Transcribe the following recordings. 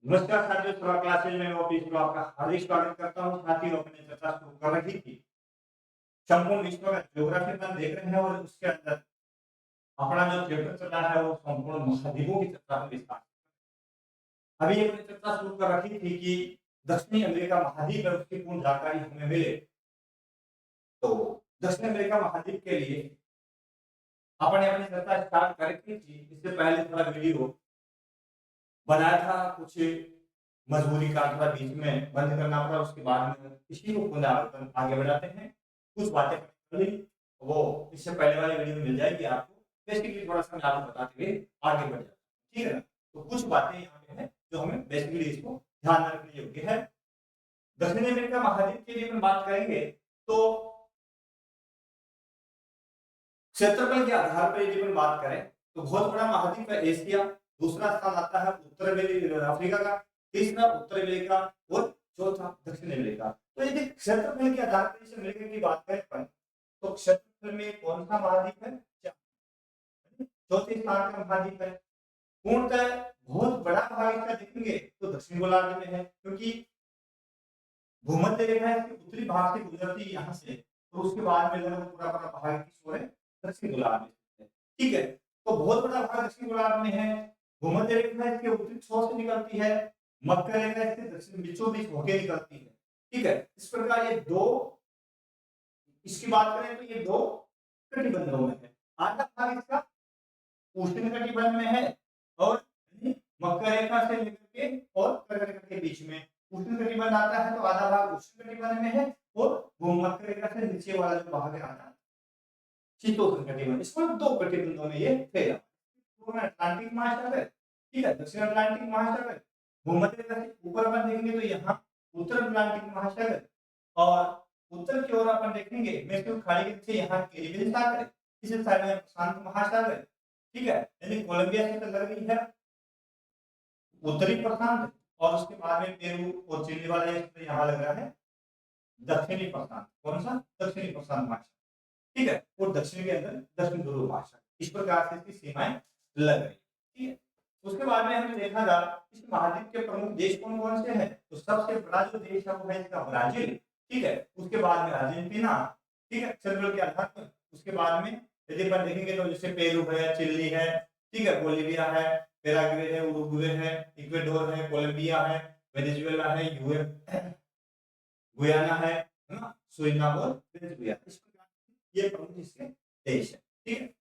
नमस्कार साथियों, थोड़ा क्लासेज में वापस तो आपका हार्दिक स्वागत करता हूँ। साथियों, अपनी चर्चा शुरू कर रही थी संपूर्ण विश्व का ज्योग्राफी अपन देख रहे हैं और उसके अंदर अपना जो चैप्टर चल रहा है वो संपूर्ण महाद्वीपों की चर्चा हम विस्तार से। अभी अपनी चर्चा शुरू कर रखी थी कि दक्षिणी अमेरिका महाद्वीप है उसकी पूर्ण जानकारी हमें मिले। तो दक्षिण अमेरिका महाद्वीप के लिए अपने अपनी चर्चा स्टार्ट कर रखी थी। इससे पहले थोड़ा वीडियो बनाया था, कुछ मजबूरी का थोड़ा बीच में बंद करना पड़ा, उसके बाद में इसी को पुनरावर्तन आगे बढ़ाते हैं। कुछ बातें कर ली वो इससे पहले वाली वीडियो में मिल जाएगी आपको। बेसिकली थोड़ा सा मैं आपको बताते हुए आगे बढ़ जाता हूँ, ठीक है ना। तो कुछ बातें यहाँ पे हैं जो हमें बेसिकली इसको ध्यान में रखने योग्य है। दक्षिण अमेरिका महाद्वीप के लिए हम बात करेंगे तो क्षेत्रफल के आधार पर यदि हम बात करें तो बहुत बड़ा महाद्वीप है एशिया। दूसरा स्थान आता है उत्तर अफ्रीका का, तीसरा उत्तर अमेरिका और चौथा दक्षिण अमेरिका। तो यदि क्षेत्रफल के आधार पर इस अमेरिका की बात करें अपन तो क्षेत्रफल में कौन सा महाद्वीप है? चौथे स्थान का महाद्वीप है। पूर्णतः बहुत बड़ा भाग इसका देखेंगे तो दक्षिण गोलार्ध में है, क्योंकि भूमध्य रेखा इसके उत्तरी भाग से गुजरती है यहाँ से, तो उसके बाद में लगभग पूरा पूरा भाग किस ओर है? दक्षिण गोलार्ध में है, ठीक है। तो बहुत बड़ा भाग दक्षिण गोलार्ध में है। भूमध्य रेखा इसके उत्तरी छोर से निकलती है, मकर रेखा इसके दक्षिण बीचों बीच होकर निकलती है, ठीक है। इस प्रकार ये दो, इसकी बात करें तो ये दो कटिबंधों में है। आधा भाग इसका उष्ण कटिबंध में है और मकर रेखा से लेकर के और कर्क रेखा के बीच में उष्ण कटिबंध आता है, तो आधा भाग उष्ण कटिबंध में है और भूमध्य रेखा से नीचे वाला जो भाग है आधा शीतोष्ण कटिबंध। इसको दो कटिबंधों में ये फैला। अटलांटिक महासागर, ठीक है, दक्षिण अटलांटिक महासागर। भूमध्य रेखा से ऊपर अपन देखेंगे तो यहाँ उत्तर अटलांटिक महासागर, और उत्तर की ओर अपन देखेंगे मैक्सिको खाड़ी के नीचे यहाँ कैरिबियन सागर, इस साइड में प्रशांत महासागर, ठीक है। यानी कोलंबिया से लग रही है उत्तरी प्रशांत, और उसके बाद में पेरू और चिली वाला यहाँ लग रहा है दक्षिणी प्रशांत। कौन सा? दक्षिणी प्रशांत महासागर, ठीक है। और दक्षिण के अंदर दक्षिण ध्रुव महासागर। इस प्रकार से इसकी सीमाएं लग रही, ठीक है। उसके बाद में हमने देखा था इस महाद्वीप के प्रमुख देश कौन कौन से हैं। तो सबसे बड़ा जो देश है वो है इसका ब्राजील, ठीक है। उसके बाद में अर्जेंटीना, ठीक है, क्षेत्रफल के आधार पर। उसके बाद में यदि अपन देखेंगे तो जैसे पेरू है, चिली है, ठीक है, बोलिविया है, पैराग्वे है, उरुग्वे है, इक्वेडोर है, कोलंबिया है, वेनेजुएला है, गुयाना है ना, सुरिनाम और वेनेजुएला। इस प्रकार ये प्रमुख इसके देश है, ठीक है।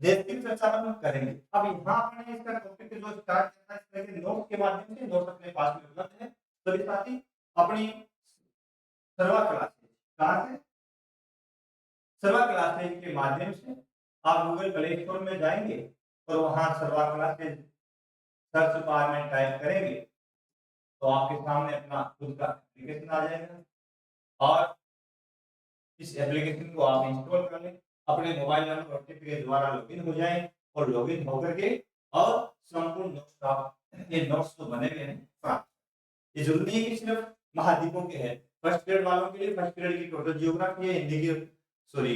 देश की चर्चा हम करेंगे। अब यहाँ अपने इसका टॉपिक जो स्टार्ट करना है इस तरह के नोट्स के माध्यम से, नोट्स अपने पास में उपलब्ध है सभी साथी। अपनी सर्वा क्लासेज कहाँ से? सर्वा क्लासेज के माध्यम से आप गूगल प्ले स्टोर में जाएंगे और वहां सर्वा क्लासेज सर्च बार में टाइप करेंगे तो आपके सामने अपना खुद का एप्लीकेशन आ जाएगा, और इस एप्लीकेशन को आप इंस्टॉल कर लें, अपने मोबाइल नंबर ओटीपी के द्वारा लॉगिन हो जाएं, और लॉगिन होकर के और संपूर्ण नोट्स का ये नोट्स तो बने हुए हैं प्राप्त। ये जरूरी नहीं कि सिर्फ महाद्वीपों के हैं। फर्स्ट पीरियड वालों के लिए फर्स्ट पीरियड की टोटल जियोग्राफी है, हिंदी की सॉरी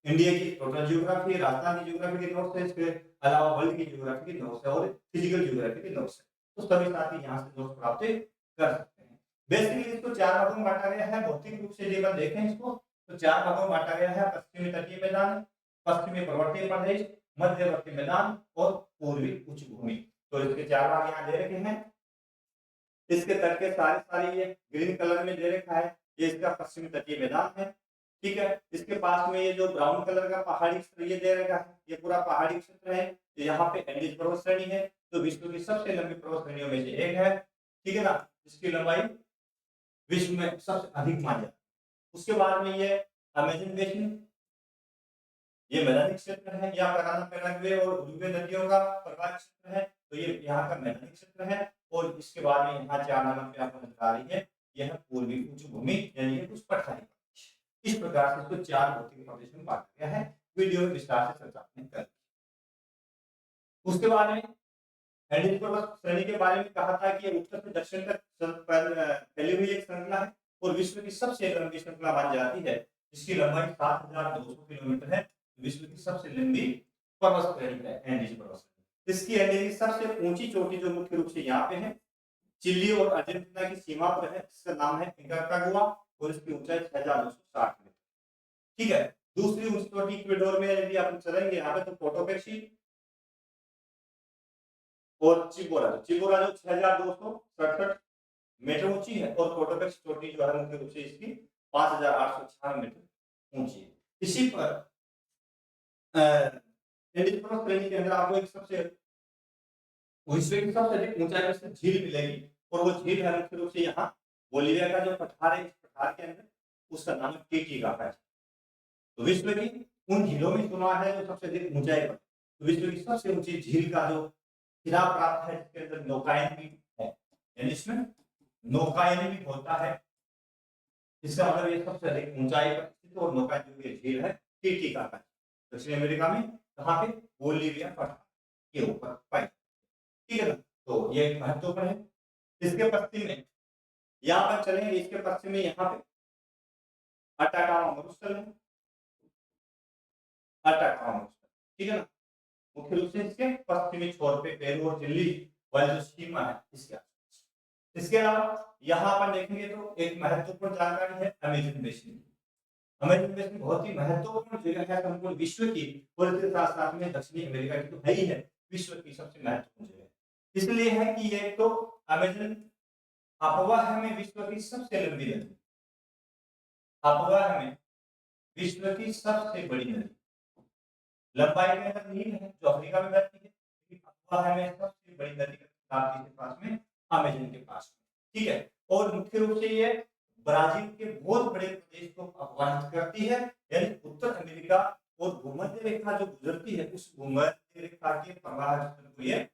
इंडिया की टोटल जियोग्राफी है, राजस्थान की जियोग्राफी के नोट्स है, इसके अलावा वर्ल्ड की जियोग्राफी के नोट्स है और फिजिकल जियोग्राफी के नोट्स है। तो सभी साथी यहाँ से नोट्स प्राप्त कर सकते हैं। बेसिकली इसको चार भागों में बांटा गया है। भौतिक रूप से यदि देखें इसको तो चार भागों में बांटा गया है। पश्चिमी तटीय मैदान, पश्चिमी पर्वतीय प्रदेश, मध्यवर्ती मैदान और पूर्वी उच्च भूमि। तो इसके चार भाग यहाँ दे रखे हैं। इसके तट के सारे ये ग्रीन कलर में दे रखा है, ये इसका पश्चिमी तटीय मैदान है, ठीक है। इसके पास में ये जो ब्राउन कलर का पहाड़ी क्षेत्र ये दे रखा है, ये पूरा पहाड़ी क्षेत्र है। तो यहाँ पे एंडीज पर्वत श्रेणी है, तो विश्व की सबसे लंबी पर्वत श्रेणियों में से एक है, ठीक है ना। इसकी लंबाई विश्व में सबसे अधिक मानी जाती है। उसके बाद में ये अमेजन बेसिन, ये मैदानी क्षेत्र है। यहाँ पराना पैराग्वे और उरुग्वे नदियों का प्रवाह क्षेत्र है, तो ये यहाँ का मैदानी क्षेत्र है। और इसके बाद में यहाँ चार नंबर पे आपको नजर आ रही है, यह पूर्वी उच्च भूमि यानी कि कुछ पठारी प्रदेश। इस प्रकार से इसको चार भौतिक प्रदेश में बांटा गया है। वीडियो में विस्तार से चर्चा कर। उसके बाद में एंडीज पर्वत श्रेणी के बारे में कहा था कि ये उत्तर से दक्षिण तक फैली हुई एक श्रृंखला है और विश्व की सबसे लंबी श्रृंखला मानी जाती है, जिसकी लंबाई 7200 किलोमीटर है। विश्व की सबसे लंबी पर्वत श्रेणी है एंडीज पर्वत श्रेणी। इसकी एंडीज सबसे ऊंची चोटी जो मुख्य रूप से यहाँ पे है चिली और अर्जेंटीना की सीमा पर है, इसका नाम है इंकाकागुआ और इसकी ऊंचाई 6260 मीटर। ठीक है, दूसरी ऊंची चोटी इक्वेडोर में यदि आप चलेंगे यहाँ पे तो कोटोपेक्सी और चिबोरा जो 6267 मीटर ऊंची है और कोटोपेक्सी चोटी जो है मुख्य रूप से इसकी 5896 मीटर ऊंची है। इसी पर एंडीज पर्वत श्रेणी के अंदर आपको एक सबसे विश्व की सबसे अधिक ऊंचाई में से झील मिलेगी और वो झील है मुख्य रूप से यहाँ बोलिविया का जो पठार है, इस पठार के अंदर उसका नाम है टिटिकाका है। तो विश्व की उन झीलों में शुमार है जो सबसे अधिक ऊंचाई पर, तो विश्व की सबसे ऊंची झील का जो खिताब प्राप्त है जिसके अंदर नौकायन भी है, यानी इसमें नौकायन भी होता है, इसका मतलब ये सबसे अधिक ऊंचाई पर स्थित और नौकायन जो झील है टिटिकाका दक्षिण अमेरिका में, कहाँ पे बोलिविया पठार के ऊपर पाई। ठीक है ना, तो ये महत्वपूर्ण है। इसके पश्चिम में यहाँ पर चलेंगे, इसके पश्चिम में यहाँ पे अटाकामा मरुस्थल है, अटाकामा मरुस्थल, ठीक है ना, मुख्य रूप से इसके पश्चिमी छोर पे पेरू और चिली वाली जो सीमा है इसके आसपास। इसके अलावा यहाँ पर देखेंगे तो एक महत्वपूर्ण जानकारी है अमेजन बेसिन। अमेजन बेसिन बहुत ही महत्वपूर्ण जगह है संपूर्ण विश्व की और इसके साथ साथ में दक्षिणी अमेरिका की तो है ही है, विश्व की सबसे महत्वपूर्ण जगह इसलिए है कि ये तो अमेजन अफवाह में विश्व की सबसे लंबी नदी, अफवाह में विश्व की सबसे बड़ी नदी, लंबाई के अंदर नील है जो अफ्रीका में बहती है, लेकिन अफवाह में सबसे बड़ी नदी के पास में अमेजन के पास में। ठीक है, और मुख्य रूप से ये ब्राजील के बहुत बड़े प्रदेश को अपवाहित करती है, यानी उत्तर अमेरिका और भूमध्य रेखा जो गुजरती है उस भूमध्य रेखा के प्रवाह को ये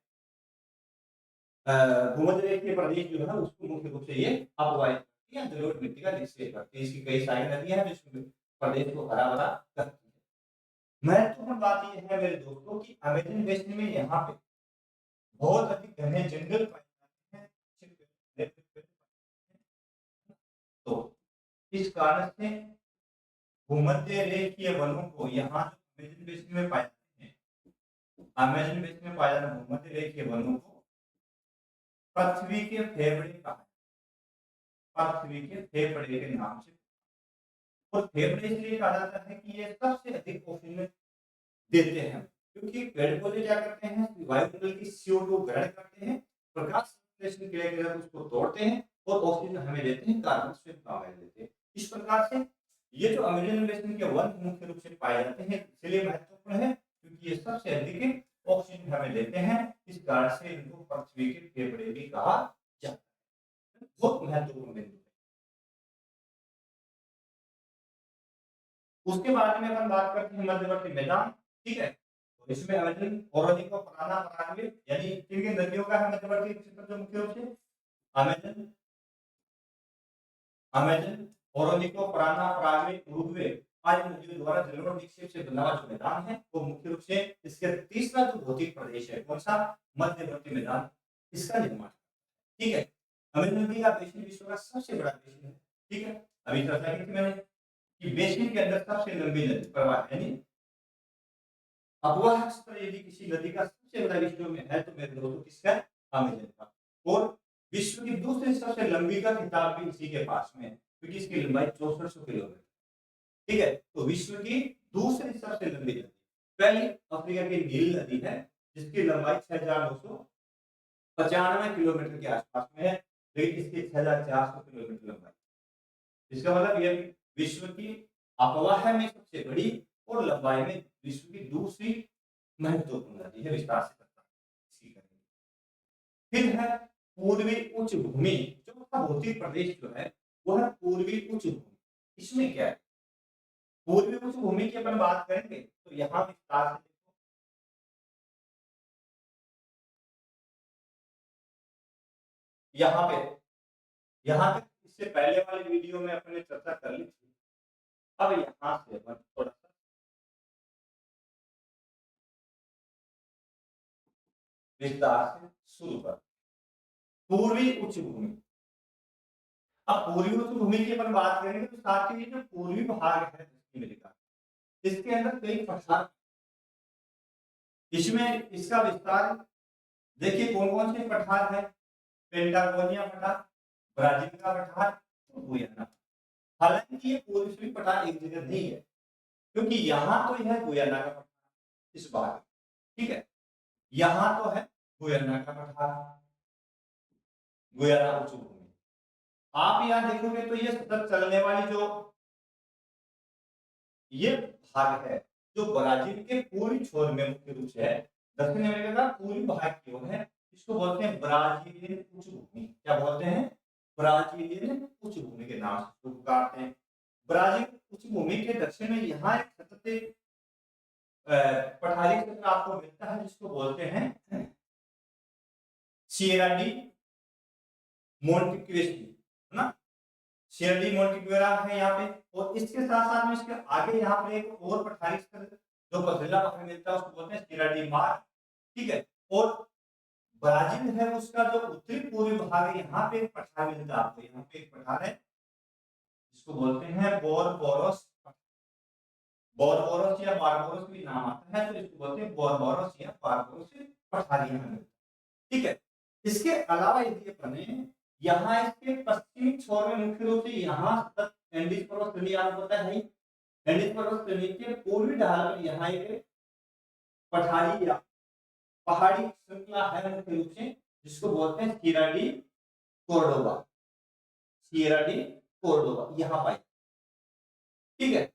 भूमध्य रेखीय प्रदेश जो है उसको मुख्य रूप से ये अपवाहित करती है, जलोढ़ मिट्टी का निक्षेप करती है। इसकी कई सारी नदियां हैं जो प्रदेश को हरा भरा करती है। महत्वपूर्ण बात यह है मेरे दोस्तों कि अमेजन बेसिन में यहाँ पे बहुत अधिक घने जंगल पाए जाते हैं, तो इस कारण से भूमध्य रेखीय वनों को यहाँ जो अमेजन बेसिन में पाए जाते हैं, अमेजन बेसिन में पाए जाने भूमध्य रेखीय वनों को पृथ्वी के फेफड़े कहा, पृथ्वी के फेफड़े के नाम से, और फेफड़े इसलिए कहा जाता है कि ये सबसे अधिक ऑक्सीजन देते हैं, क्योंकि पेड़ पौधे क्या करते हैं वायुमंडल की CO2 ग्रहण करते हैं, प्रकाश संश्लेषण क्रिया के द्वारा उसको तोड़ते हैं और ऑक्सीजन हमें देते हैं, कार्बन स्वयं हमें देते हैं। इस प्रकार से ये जो अमेजन बेसिन के वन मुख्य रूप से पाए जाते हैं इसलिए महत्वपूर्ण है क्योंकि ये सबसे अधिक ऑक्सीजन हमें देते हैं, इस कारण से इनको पृथ्वी के फेफड़े भी कहा जाता है। बहुत महत्वपूर्ण बिंदु है। उसके बाद में अपन बात करते हैं मध्यवर्ती मैदान। ठीक है, तो इसमें अमेजन ओरोनिको पराना पराग्वे यानी किन नदियों का है मध्यवर्ती क्षेत्र जो मुख्य रूप से Amazon Amazon Orinoco Parana Paraguay Uruguay आदि नदियों द्वारा जलोढ़ निक्षेप से बना हुआ जो मैदान है वो मुख्य रूप से इसके तीसरा जो भौतिक प्रदेश है कौन सा मध्यवर्ती मैदान, इसका निर्माण। ठीक है, अमेजन नदी का बेसिन विश्व का सबसे बड़ा बेसिन है। ठीक है, अभी चर्चा की थी मैंने कि बेसिन के अंदर सबसे लंबी नदी प्रवाह यानी अगवा क्षेत्र यदि किसी नदी का सबसे बड़ा विश्व में है तो मेरे दोस्तों किसका अमेजन का, और विश्व की दूसरी सबसे लंबी का खिताब भी इसी के पास में है क्योंकि इसकी लंबाई 6400 किलोमीटर। ठीक है, तो विश्व की दूसरी सबसे लंबी नदी पहली अफ्रीका की नील नदी है जिसकी लंबाई 6995 किलोमीटर के आसपास में है, लेकिन इसकी 6400 किलोमीटर लंबाई, इसका मतलब यह विश्व की अफवाह में सबसे बड़ी और लंबाई में विश्व की दूसरी महत्वपूर्ण नदी है। विस्तार से फिर है पूर्वी उच्च भूमि, चौथा भौतिक प्रदेश जो है वह है पूर्वी उच्च भूमि। इसमें क्या है, पूर्वी उच्च भूमि की अपन बात करेंगे तो यहाँ विस्तार से यहाँ पे यहाँ पे इससे पहले वाले वीडियो में अपने चर्चा कर ली थी। अब यहाँ से अपन थोड़ा सा विस्तार से शुरू कर पूर्वी उच्च भूमि। अब पूर्वी उच्च भूमि की अपन बात करेंगे तो साथ ही जो पूर्वी भाग है दक्षिण अमेरिका इसके अंदर कई पठार इसमें इसका विस्तार देखिए कौन कौन से पठार है, पेंटागोनिया पठार, ब्राजील का पठार, गुयाना। हालांकि ये पूरे सभी पठार एक जगह नहीं है, क्योंकि यहाँ तो यह गुयाना का पठार इस भाग, ठीक है, यहाँ तो है गुयाना का पठार, गुयाना उच्च भूमि। आप यहाँ देखोगे तो ये सतत चलने वाली जो ये भाग है, जो ब्राजील के पूर्वी छोर में मुख्य रूप से है, दक्षिण अमेरिका का पूर्वी भाग की ओर है, इसको बोलते हैं ब्राजीलियन उच्च भूमि। क्या बोलते हैं? ब्राजीलियन उच्च भूमि के नाम से पुकारते हैं। ब्राजील उच्च भूमि के दक्षिण में यहाँ एक सतत पठारी क्षेत्र आपको मिलता है, जिसको बोलते हैं सिएरा डी मोंटिक्वेस्टी, है ना, सिएरा डी मोंटिक्वेरा है यहाँ पे। और इसके साथ साथ में इसके आगे यहाँ पे एक और पठारी क्षेत्र जो पथरीला पठार मिलता है, उसको बोलते हैं सिएरा डी मार, ठीक है। और ब्राजील है उसका जो उत्तरी पूर्वी भाग है, यहाँ पे एक पठार मिलता है आपको, यहाँ पे एक पठार है जिसको बोलते हैं बोरबोरोस, बोरबोरोस या बारबोरोस भी नाम आता है, तो इसको बोलते हैं बोरबोरोस या बारबोरोस पठार यहाँ मिलता है, ठीक है। इसके अलावा यदि अपन यहाँ इसके पश्चिमी छोर में मुख्य रूप से यहाँ तक एंडीज पर्वत श्रेणी आपको पता है, एंडीज पर्वत श्रेणी के पूर्वी ढाल पर यहाँ एक पठारी या पहाड़ी श्रृंखला है मुख्य रूप से, जिसको बोलते हैं Sierra D Cordoba, Sierra D Cordoba यहाँ पाई, ठीक है।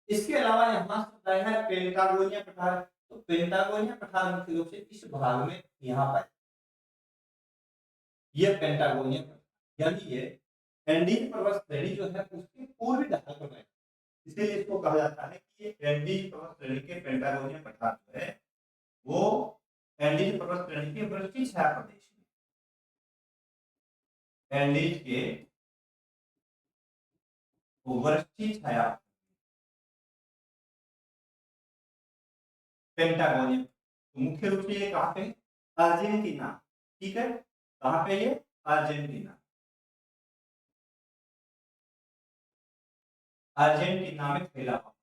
इसके अलावा यहाँ से है पेंटागोनिया पठार, तो पेंटागोनिया पठार मुख्य रूप से इस भाग में यहाँ पाए, ये पेंटागोनिया पठार, यानी ये एंडीज पर्वत श्रेणी जो है उसके पूर्वी ढाल पर है, इसलिए इसको कहा जाता है कि ये एंडीज पर्वत श्रेणी के पेंटागोनिया पठार जो है वो एंडीज पर्वत श्रेणी के वृष्टि छाया प्रदेश में, एंडीज के वृष्टि छाया पेंटागोनिया, तो मुख्य रूप से ये कहाँ पे? अर्जेंटीना, ठीक है, कहाँ पे ये? अर्जेंटीना, अर्जेंटीना में फैला हुआ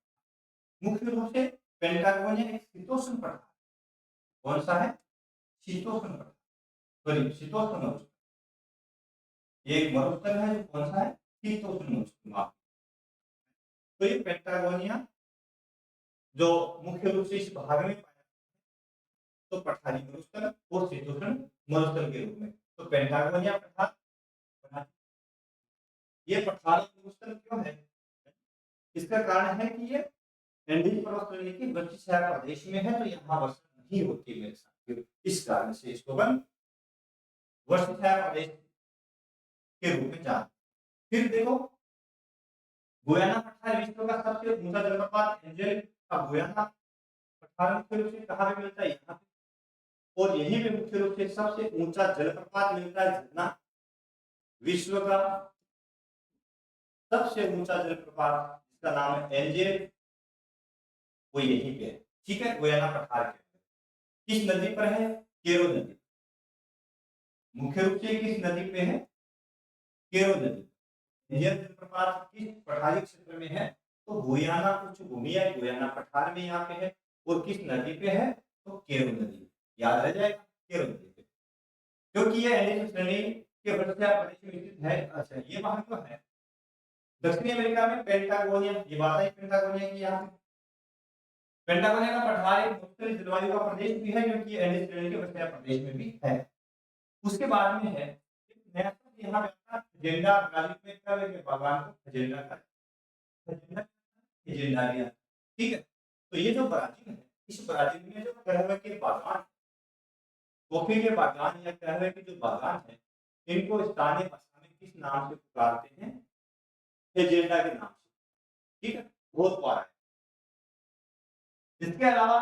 मुख्य रूप से पेंटागोनिया एक शीतोष्ण पठार, कौन सा है? शीतोष्ण पठार, सॉरी शीतोष्ण मरुस्थल, एक मरुस्थल है जो कौन सा है? शीतोष्ण मरुस्थल। तो ये पेंटागोनिया जो मुख्य रूप से इस भाग में पाया, तो पठारी मरुस्थल और शीतोष्ण मरुस्थल के रूप में, तो पेंटागोनिया पठार, ये पठार मरुस्थल क्यों है? इसका कारण है कि ये एंडीज पर्वत श्रेणी की वृष्टि छाया प्रदेश में है, तो यहाँ वर्षा नहीं होती मेरे साथ, इस कारण से इसको हम वृष्टि छाया प्रदेश के रूप में जानते। फिर देखो गुयाना पठार विश्व का सबसे ऊंचा जलप्रपात एंजल का गुयाना पठार मुख्य रूप से कहाँ पे मिलता है? यहाँ पे, और यहीं पे मुख्य रूप से सबसे ऊंचा जलप्रपात मिलता है, झरना, विश्व का सबसे ऊंचा जलप्रपात जिसका नाम है एंजेल, वो यहीं पे है, ठीक है, गुयाना पठार के। किस नदी पर है? केरो नदी, मुख्य रूप से किस नदी पे है? केरो नदी। यह जलप्रपात किस पठारी क्षेत्र में है? तो गुयाना उच्च भूमि या गुयाना पठार में यहाँ पे है, और किस नदी पे है? तो केरो नदी, याद रह जाएगा, केरो नदी पे, क्योंकि यह एंडीज श्रेणी के वर्षा प्रदेश में स्थित है। अच्छा, ये वहां क्यों है? दक्षिणी अमेरिका में पेंटागोनिया, ये बात है पेंटागोनिया की, यहाँ पे पेंटागोनिया का पठार एक मुख्तलिफ जलवायु का प्रदेश भी है, क्योंकि एंडीज श्रेणी के वर्षा प्रदेश में भी है। उसके बाद में है नया शब्द यहाँ पे आता है एजेंडा, ब्राजील में क्या है भगवान को एजेंडा का एजेंडा लिया, ठीक है। तो ये जो ब्राजील है, इस ब्राजील में जो कहवे के बागान, कॉफी के बागान या कहवे के जो बागान है, इनको स्थानीय भाषा में किस नाम से पुकारते हैं? एजेंडा के नाम से, ठीक है, बहुत बार है। इसके अलावा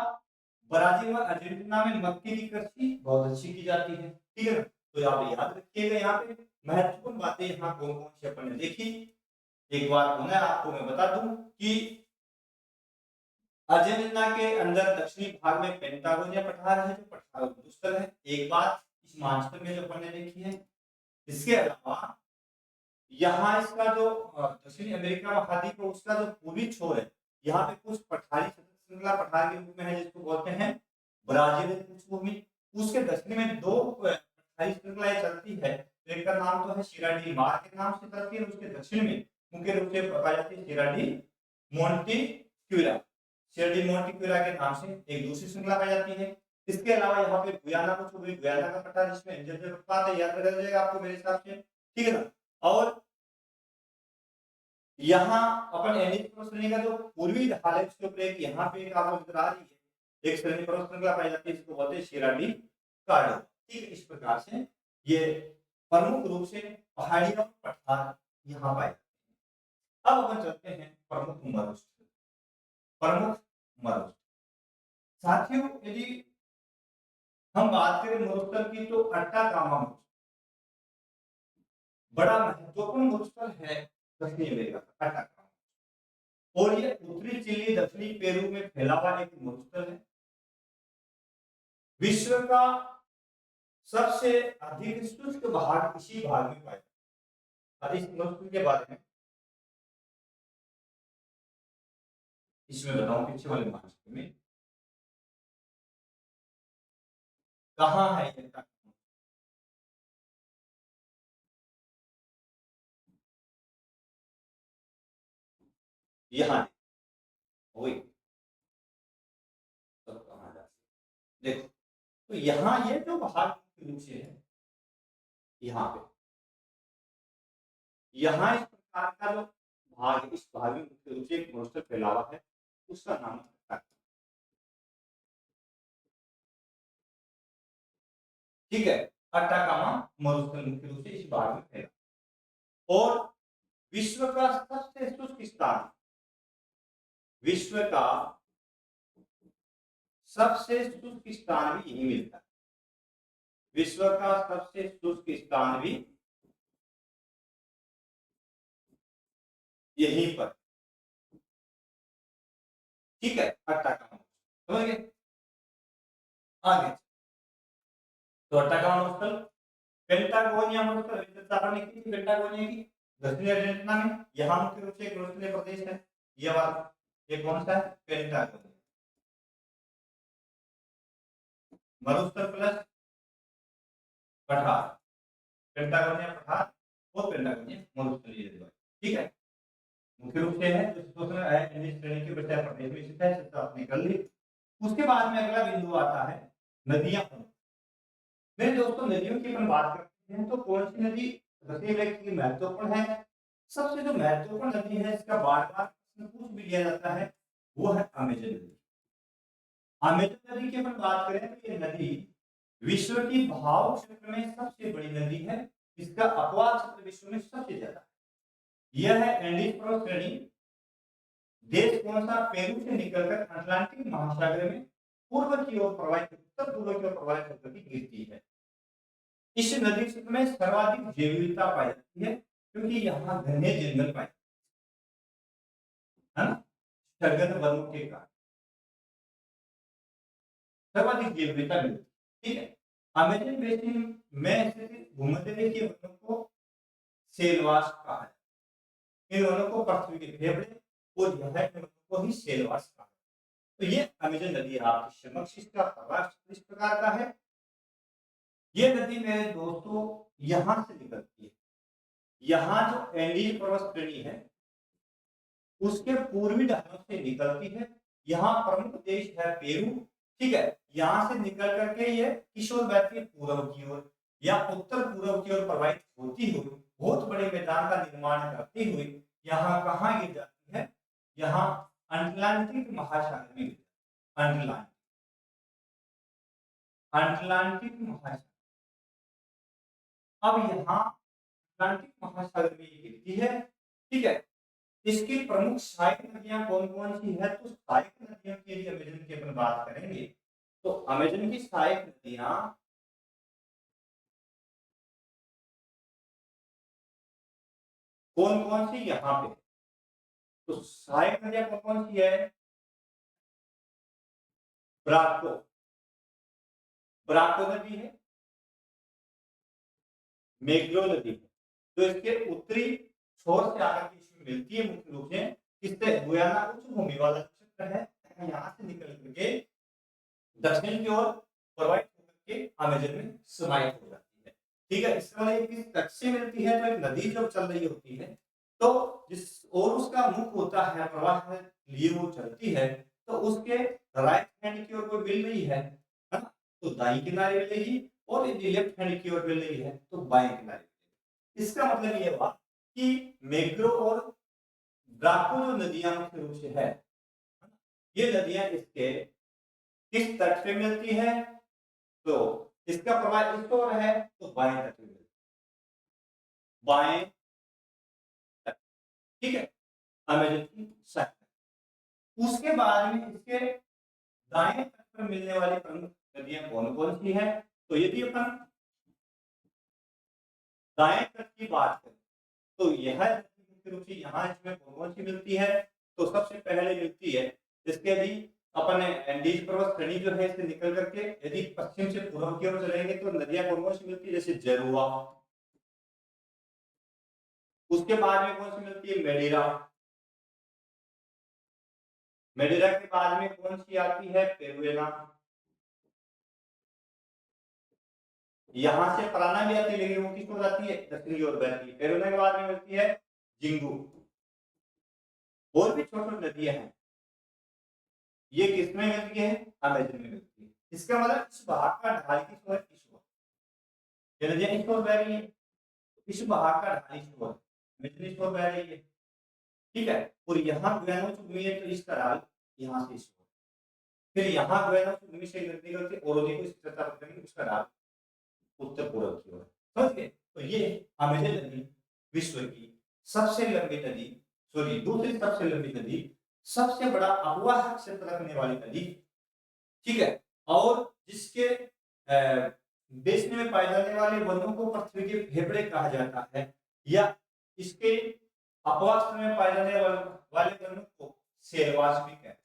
ब्राजील और अर्जेंटीना में मक्के की कृषि बहुत अच्छी की जाती है, ठीक है। तो आप याद रखिएगा, यहाँ पे महत्वपूर्ण बातें यहाँ कौन कौन सी अपन ने देखी, एक बार पुनः आपको मैं बता दूं कि अर्जेंटीना के अंदर दक्षिणी भाग में पेंटागोनिया पठार है जो पठार मरुस्थल है, एक बात इस मानचित्र में जो अपन ने देखी है। इसके अलावा यहाँ इसका जो दक्षिणी अमेरिका महाद्वीप है उसका जो पूर्वी छोर है, यहाँ पे कुछ पठारी श्रृंखला पठार के रूप में है, जिसको बोलते हैं ब्राजील उच्च भूमि, उसके दक्षिण में दो पठारी श्रृंखलाएं चलती है। तो एक का नाम तो है सिरा डी मार के नाम से चलती है, उसके दक्षिण में मुख्य रूप से पाई जाती है सिरा डी मोंटिक्यूरा। सिरा डी मोंटिक्यूरा के नाम से एक दूसरी श्रृंखला पाई जाती है। इसके अलावा यहाँ पे गुयाना कुछ हुई, गुयाना का पठार जिसमें एंजल से उत्पाद है, याद रख जाएगा आपको मेरे हिसाब से, ठीक है ना। और यहाँ अपन एंडीज पर्वत श्रेणी का जो पूर्वी ढाल है उसके ऊपर एक यहाँ पे एक आपको नजर आ रही है, एक श्रेणी पर्वत श्रृंखला पाई जाती है, इसको बोलते हैं सिरा डी कार्डो। ठीक है, इस प्रकार से ये प्रमुख रूप से पहाड़ी और पठार यहाँ पाए जाते हैं। अब अपन चलते हैं प्रमुख मरुस्थल। प्रमुख मरुस्थल साथियों, यदि हम बात करें मरुस्थल की तो अट्टाकामा मरुस्थल बड़ा महत्वपूर्ण मरुस्थल है दक्षिणी अमेरिका का अट्टाकामा, और ये उत्तरी चिली दक्षिणी पेरू में फैला हुआ एक मरुस्थल है। विश्व का सबसे अधिक शुष्क भाग इसी भाग में पाया जाता है। इस मरुस्थल के बारे में इसमें बताऊं, पीछे वाले मानचित्र में कहाँ है ये, यहाँ वही सब कहाँ जाते, देखो तो यहाँ ये जो भाग मुख्य रूप से है, यहाँ पे यहाँ इस प्रकार का जो भाग, इस भाग में मुख्य रूप से एक मरुस्थल फैला हुआ है, उसका नाम है, ठीक है। अट्टाकामा मरुस्थल मुख्य रूप से इस भाग में फैला, और विश्व का सबसे शुष्क स्थान, विश्व का सबसे शुष्क स्थान भी यही मिलता है। विश्व का सबसे शुष्क स्थान भी यहीं पर, ठीक है। अट्टाकामा समझ गए, आगे तो अट्टाकामा मरुस्थल, पेंटागोनिया मरुस्थल चर्चा करने की थी, पेंटागोनिया की दक्षिणी अर्जेंटीना में, यहाँ मुख्य रूप से एक मरुस्थलीय प्रदेश है। ये वाला ये कौन सा है, पेंटागोनिया मरुस्थल प्लस पठार, पेंटागोनिया पठार और पेंटागोनिया मरुस्थलीय, ठीक है। मुख्य रूप से है इंडियन श्रेणी के बचाव प्रदेश में स्थित है, चर्चा आपने कर ली। उसके बाद में अगला बिंदु आता है नदियां। मेरे दोस्तों, नदियों की अपन बात करते हैं तो कौन सी नदी दक्षिण अमेरिका की महत्वपूर्ण है? सबसे जो महत्वपूर्ण नदी है, इसका बार बार पूछ भी लिया जाता है, वो है अमेजन नदी। अमेजन नदी की अपन बात करें तो ये नदी विश्व की बहाव क्षेत्र में सबसे बड़ी नदी है, इसका अपवाद क्षेत्र विश्व में सबसे ज्यादा है। यह है एंडीज पर्वत श्रेणी, देश कौन सा, पेरू से निकलकर अटलांटिक महासागर में पूर्व की ओर प्रवाहित, उत्तर पूर्व की ओर प्रवाहित होकर गिरती है। इस नदी क्षेत्र में सर्वाधिक जैव विविधता पाई जाती है, क्योंकि यहाँ घने जंगल पाए, है ना, सघन वनों के कारण सर्वाधिक जैव विविधता मिलती है, ठीक है। अमेजन बेसिन में स्थित भूमध्यरेखीय वनों को सेलवास कहा है। इन वनों को पृथ्वी के फेफड़े और यह वनों को ही सेलवास कहा है। तो ये अमेजन नदी आपके समक्ष, इसका प्रवाह इस प्रकार का है। ये नदी मेरे दोस्तों यहां से निकलती है, यहाँ जो एंडीज पर्वत श्रेणी है उसके पूर्वी ढलानों से निकलती है। यहाँ प्रमुख देश है पेरू, ठीक है। यहाँ से निकल करके ये किशोर बहती है पूर्व की ओर या उत्तर पूर्व की ओर प्रवाहित होती हुई बहुत बड़े मैदान का निर्माण करती हुई यहाँ कहाँ गिर जाती है, यहाँ अटलांटिक महासागर में, अटलांटिक महासागर। अब यहाँ अटलांटिक महासागर में गिरती है, ठीक है। इसकी प्रमुख सहायक नदियां कौन कौन सी है, तो सहायक नदियों के लिए अमेजन की अपन बात करेंगे तो अमेजन की सहायक नदियां कौन कौन सी यहाँ पे, तो सहायक नदियां कौन कौन सी है, ब्राको, ब्राको नदी है, मेग्लो नदी है, तो इसके उत्तरी छोर से आकर के इसमें मिलती है, मुख्य रूप से इससे गुयाना उच्च भूमि वाला क्षेत्र है, यहाँ से निकल करके दक्षिण की ओर प्रवाहित होकर के अमेजन में समाहित हो जाती है। ठीक है, इसका मतलब किस तट से मिलती है, तो एक नदी जब चल रही होती है तो जिस और उसका मुख होता है प्रवाह लिए वो चलती है, तो उसके राइट हैंड की ओर कोई मिल रही है ना, तो दाई किनारे मिलेगी, और यदि लेफ्ट हैंड की ओर मिल रही है तो बाएं किनारे मिलेगी। इसका मतलब ये हुआ कि मेग्रो और ब्राको जो नदियां मुख्य रूप से है, ये नदियां इसके किस तट पे मिलती है, तो इसका प्रवाह इस ओर है तो बाएं तट पे मिलती है, बाएं तट। ठीक है, अमेजन की साइड। उसके बाद में इसके दाएं तट पर मिलने वाली प्रमुख नदियां कौन कौन सी है, तो यदि अपन दाएं तट की बात करें तो यह मुख्य रूप से यहाँ इसमें कौन कौन सी मिलती है, तो सबसे पहले मिलती है इसके भी अपन एंडीज पर्वत श्रेणी जो है इससे निकल करके यदि पश्चिम से पूर्व की ओर चलेंगे तो नदियां कौन कौन सी मिलती है, जैसे जरुआ, उसके बाद में कौन सी मिलती है, मेडिरा, मेडिरा के बाद में कौन सी आती है, पेरुएना, यहाँ से पराना भी आती है लेकिन वो किस ओर जाती है, दक्षिण की ओर बहती है। पेरुएना के बाद में मिलती है जिंगू, और भी छोटी छोटी नदियां हैं, ये किसमें मिलती है, अमेजन में मिलती है। इसका मतलब इस भाग का ढाल किस ओर है, इस ओर, ये नदियां इस ओर बह रही है, इस भाग का ढाल इस ओर, अमेजन इस ओर बह रही है। ठीक है, और यहाँ ग्वेनोच भूमि है तो इसका ढाल यहाँ से इस ओर, फिर यहाँ ग्वेनोच भूमि से निकलती ओरोनी को इस तरह करेंगे, उसका ढाल उत्तर पूर्व की ओर, समझ गए। तो ये अमेजन नदी विश्व की सबसे लंबी नदी, सॉरी दूसरी सबसे लंबी नदी, सबसे बड़ा अववाहक क्षेत्र रखने वाली नदी, ठीक है, और जिसके बेसने में पाए जाने वाले वनों को पृथ्वी के फेफड़े कहा जाता है, या इसके अपवास में पाए जाने वाले वनों को सेलवास भी कहते हैं,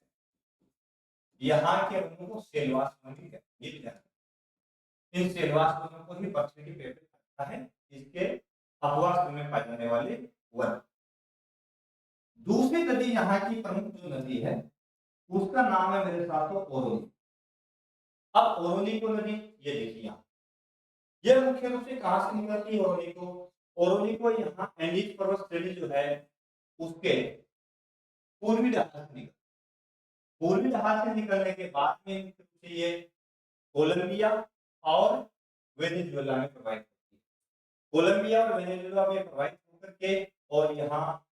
यहाँ के वनों को सेलवास वन भी कहते हैं, ये भी ध्यान रखना। इन सेलवास वनों को ही पृथ्वी के फेफड़े कहता है, इसके अपवास में पाए जाने वाले वन। दूसरी नदी यहाँ की प्रमुख जो नदी है उसका नाम है मेरे साथों ओरोनी। अब ओरोनी को नदी ये देखिए यहाँ, यह मुख्य रूप से कहां से निकलती है ओरोनी को, ओरोनी को यहाँ एंडीज पर्वत श्रेणी जो है उसके पूर्वी ढाल से निकल, पूर्वी ढाल से निकलने के बाद में मुख्य रूप से ये कोलंबिया और वेनेजुएला में प्रवाहित होती है, कोलंबिया और वेनेजुएला में प्रवाहित होकर के और यहाँ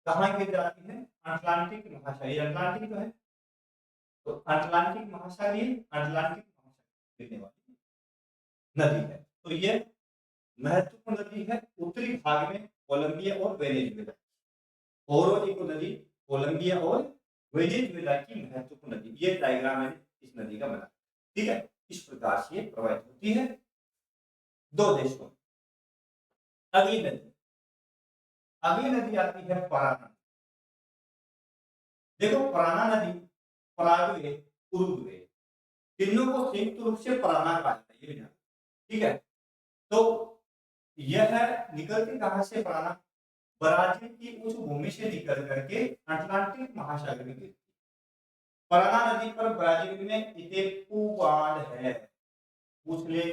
कहाँ गिर जाती है, अटलांटिक महासागर, अटलांटिक जो है तो अटलांटिक महासागर, अटलांटिक महासागर गिरने वाली नदी है। तो ये महत्वपूर्ण नदी है उत्तरी भाग में कोलंबिया और वेनेजुएला, ओरोनिको नदी कोलंबिया और वेनेजुएला की महत्वपूर्ण नदी, ये डायग्राम है इस नदी का बना। ठीक है, इस प्रकार से ये प्रवाहित होती है दो देशों में। अगली नदी आती है पराना। देखो पराना नदी, पराग्वे, उरुग्वे, तीनों को संयुक्त रूप से पराना कहा जाता है, ये ध्यान। ठीक है, तो यह निकलती कहां से, पराना ब्राजील की उच्च भूमि से निकल करके अटलांटिक महासागर में गिरती है। पराना नदी पर ब्राजील में इतेपू बांध है, पूछ ले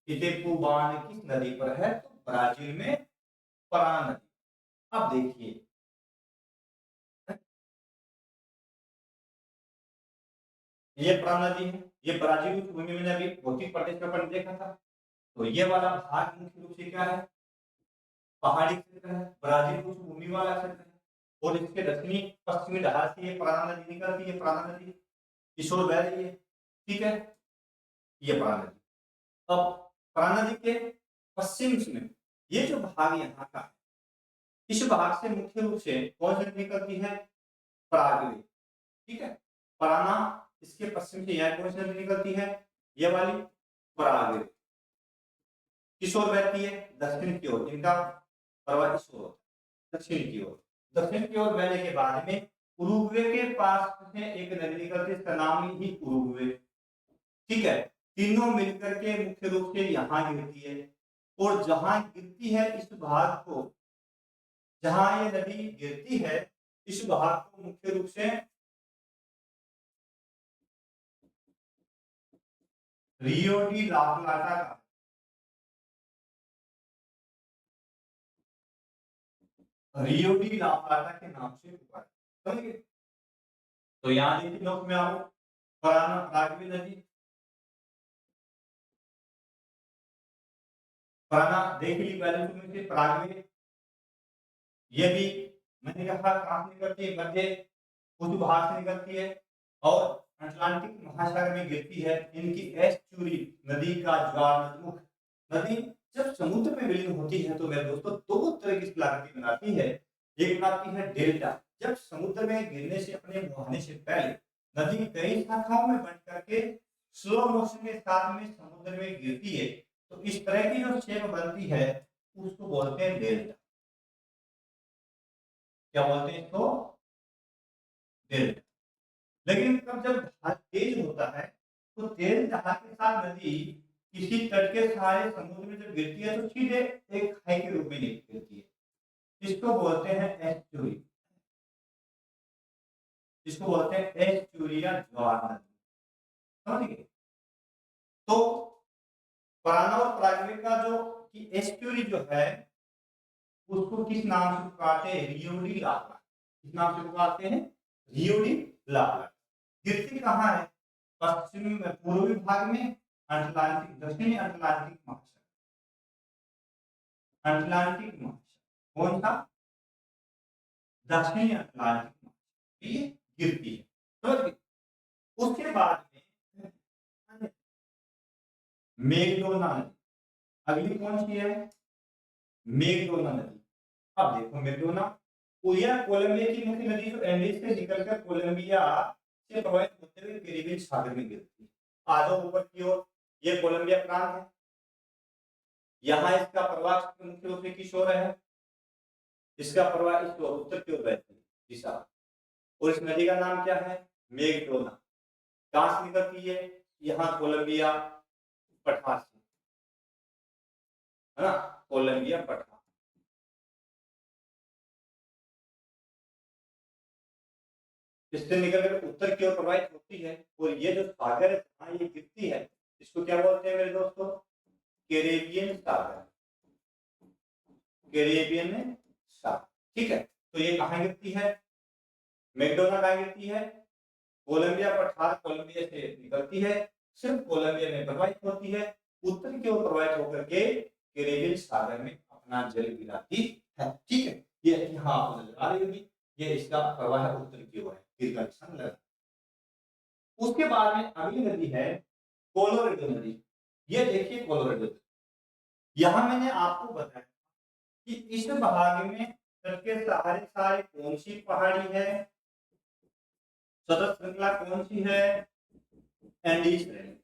इतेपू बांध किस नदी पर है, तो ब्राजील में पराना नदी। अब देखिए ये पराना नदी है, ये ब्राजील की भूमि में अभी भौतिक प्रदेश में अपन देखा था, तो ये वाला भाग मुख्य रूप से क्या है, पहाड़ी क्षेत्र है, ब्राजील कुछ भूमि वाला क्षेत्र है, और इसके दक्षिणी पश्चिमी ढाल से ये पराना नदी निकलती है, पराना नदी इस ओर बह रही है। ठीक है, ये पराना नदी। अब पराना नदी के पश्चिम में ये जो भाग यहाँ का है, इस भाग से मुख्य रूप से कौन सी नदी निकलती है, पराग्वे। ठीक है, पराना इसके पश्चिम से यहाँ कौन सी नदी निकलती है, ये वाली पराग्वे, किस ओर बहती है, दक्षिण की ओर, इनका प्रवाह इस ओर, दक्षिण की ओर, दक्षिण की ओर बहने के बाद में उरुग्वे के पास से एक नदी निकलती है, इसका नाम ही उरुग्वे। ठीक है, तीनों मिलकर के मुख्य रूप से यहाँ गिरती है, और जहां गिरती है इस भाग को, जहां ये नदी गिरती है इस भाग को मुख्य रूप से रियो डी ला प्लाटा का रियो डी ला प्लाटा के नाम से पुकारा, समझ गए। तो यहाँ देखिए नोट में आओ, पराना पराग्वे नदी, पराना देख ली पहले तुमने से पराग्वे, ये भी मैंने कहा कहाँ से निकलती है, मध्य उस भाग से निकलती है और अटलांटिक महासागर में गिरती है। इनकी एस्चुरी नदी का ज्वारमुख नदी जब समुद्र में विलीन होती है तो मेरे दोस्तों दो तरह की कलाकृति बनाती है। एक बनाती है डेल्टा, जब समुद्र में गिरने से अपने मुहाने से पहले नदी कई शाखाओं में बंट करके स्लो मोशन के साथ में समुद्र में गिरती है, तो इस तरह की जो शेप बनती है उसको बोलते हैं डेल्टा। क्या बोलते हैं इसको? डेल्टा। लेकिन कब जब ढाल तेज होता है तो तेज ढाल के साथ नदी किसी तट के सहारे समुद्र में जब गिरती है तो सीधे एक खाई के रूप में गिरती है। इसको बोलते हैं एस्चुरी, इसको बोलते हैं एस्चुरी या ज्वार नदी, समझ गए। तो पराना और प्राकृतिक का जो कि एस्चुरी जो है उसको किस नाम से पुकारते हैं? रियो डी ला प्लाटा। किस नाम से पुकारते हैं? रियो डी ला प्लाटा। गिरती कहाँ है? पश्चिमी में, पूर्वी भाग में अटलांटिक, दक्षिणी अटलांटिक महासागर, अटलांटिक महासागर कौन सा? दक्षिणी अटलांटिक महासागर ये गिरती है। तो उसके बाद में मेघडोना नदी, अगली कौन सी है? मेघडोना नदी। अब देखो मेघडोना कोलंबिया की मुख्य नदी जो एंडीज से निकलकर कोलंबिया से प्रवाहित होते हुए कैरिबियन सागर में गिरती है। आ जाओ ऊपर की ओर, ये कोलंबिया प्रांत है, यहाँ इसका प्रवाह मुख्य रूप से किस ओर है? इसका प्रवाह इस ओर उत्तर की ओर बहती है दिशा, और इस नदी का नाम क्या है? मेघडोना। कहां से निकलती है? यहाँ कोलंबिया पठार से, है ना, कोलंबिया पठार इससे निकलकर उत्तर की ओर प्रवाहित होती है। और ये जो सागर है जहाँ ये गिरती है इसको क्या बोलते हैं मेरे दोस्तों? कैरेबियन सागर, कैरेबियन सागर, ठीक है। तो ये कहाँ गिरती है? मैकडोना कहाँ गिरती है? कोलंबिया पठार, कोलंबिया से निकलती है, सिर्फ कोलंबिया में प्रवाहित होती है, उत्तर की ओर प्रवाहित होकर के कैरेबियन सागर में अपना जल गिराती है, ठीक है। ये यहाँ आपको नजर आ रही होगी, ये इसका प्रवाह उत्तर की ओर है, तीर का निशान लगा। उसके बाद में अगली नदी है कोलोरेडो नदी। ये देखिए कोलोरेडो, यहां मैंने आपको बताया कि इस भाग में तट के सहारे सहारे कौन सी पहाड़ी है, सतत श्रृंखला कौन सी है? एंडीज श्रेणी।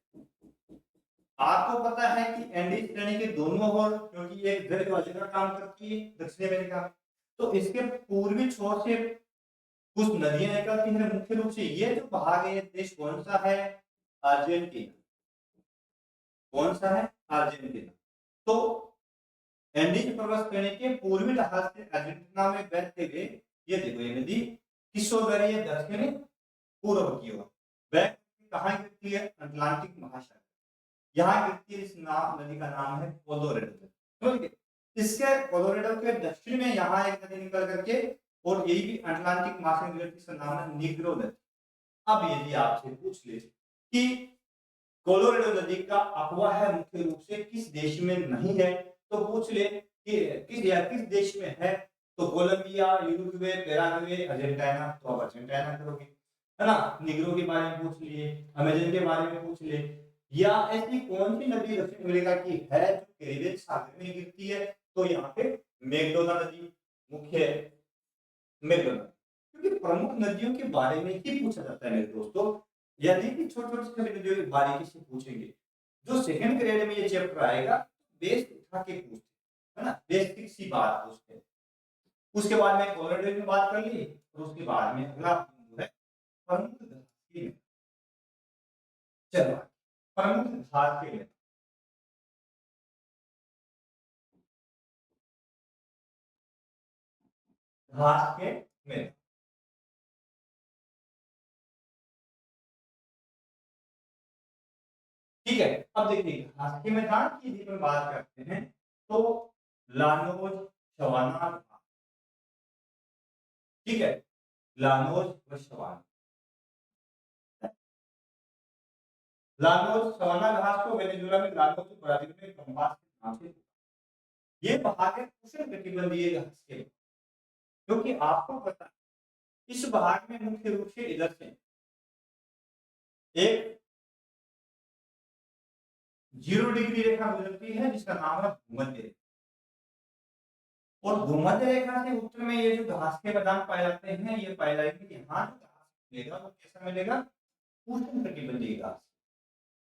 आपको पता है कि एंडीज श्रेणी के दोनों ओर, क्योंकि ये दीर्घ वजन का काम करती है दक्षिण अमेरिका, तो इसके पूर्वी छोर से कुछ नदियां निकलती हैं मुख्य रूप से। ये जो भाग है देश कौन सा है? अर्जेंटीना। कौन सा है? अर्जेंटीना। तो एंडीज पर्वत श्रेणी के पूर्वी ढाल से अर्जेंटीना में बहते हुए ये देखो ये नदी किस ओर बह रही है? दक्षिणी पूर्व की ओर। वह कहाँ गिरती है? अटलांटिक महासागर, यहाँ गिरती है। इस नाम नदी का नाम है कोलोरेडो, समझ गए। इसके कोलोरेडो के दक्षिण में यहाँ एक नदी निकल करके, और यही भी अटलांटिक महासागर गिरती, इसका नाम है निग्रो नदी। अब यदि आपसे पूछ ले कि कोलोरेडो नदी का अफवाह मुख्य रूप से किस देश में नहीं है, तो पूछ ले कि किस देश में है, तो कोलंबिया, यूरुग्वे, पैराग्वे, अर्जेंटीना, तो आप अर्जेंटीना करोगे, है ना। निग्रो के बारे में पूछ लिए, अमेजन के बारे में पूछ ले, या ऐसी कौन सी नदी दक्षिण अमेरिका की है जो कैरिबियन सागर में गिरती है, तो यहाँ पे मैकडोना नदी मुख्य है। मैकडोना, क्योंकि प्रमुख नदियों के बारे में ही पूछा जाता है मेरे दोस्तों, यानी कि छोटे छोटे नदियों के बारीकी से पूछेंगे। जो सेकंड ग्रेड में ये चैप्टर आएगा बेस उठा के पूछते, है ना, बेसिक सी बात पूछते हैं। उसके बाद में कोलोरेडो की बात कर ली, और उसके बाद में अगला बिंदु है प्रमुख घातीय। चलो प्रमुख घातीय, घास के में, ठीक ठीक है। अब देखिए घास के मैदान की यदि हम बात करते हैं तो लानोज, शवाना, ठीक है, लानोज व शवाना। लानोज सवाना घास को वेनेजुएला में लानोज, ब्राजील में कंपास के नाम से, ये भाग है उष्णकटिबंधीय घास के, क्योंकि आपको पता है इस भाग में मुख्य रूप से इधर से एक 0 डिग्री रेखा गुजरती है जिसका नाम है भूमध्य रेखा, और भूमध्य रेखा से उत्तर में ये जो घास के मैदान पाए जाते हैं ये पाए जाएंगे। यहाँ जो घास मिलेगा वो कैसा मिलेगा, उष्णकटिबंधीय घास,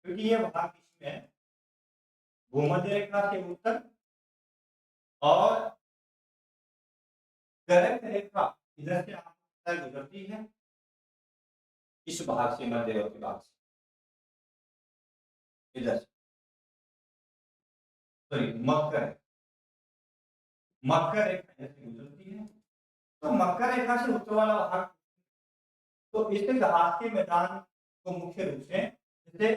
क्योंकि ये भाग इसमें भूमध्य रेखा के उत्तर और कर्क रेखा इधर से आपको गुजरती है इस भाग से, मध्यवर्ती भाग से इधर से, सॉरी मकर, मकर रेखा इधर से गुजरती है, तो मकर रेखा से उत्तर वाला भाग, तो इस घास के मैदान को मुख्य रूप से जैसे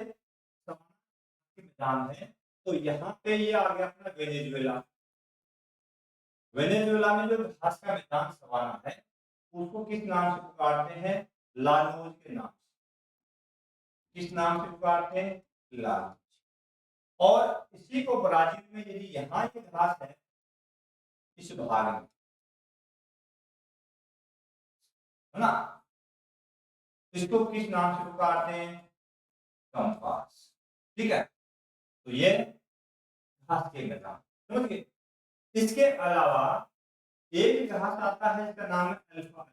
के मैदान है, तो यहाँ पे ये आ गया अपना वेनेजुएला। वेनेजुएला में जो घास का मैदान सवाना है उसको किस नाम से पुकारते हैं, लानोज के नाम से। किस नाम से पुकारते हैं, लानोज। और इसी को ब्राजील में यदि यहाँ ये घास है इस भाग में, है ना, इसको किस नाम से पुकारते हैं, कंपास। ठीक है, तो ये घास के मैदान समझिए। इसके अलावा एक घास आता है जिसका नाम है अल्फा,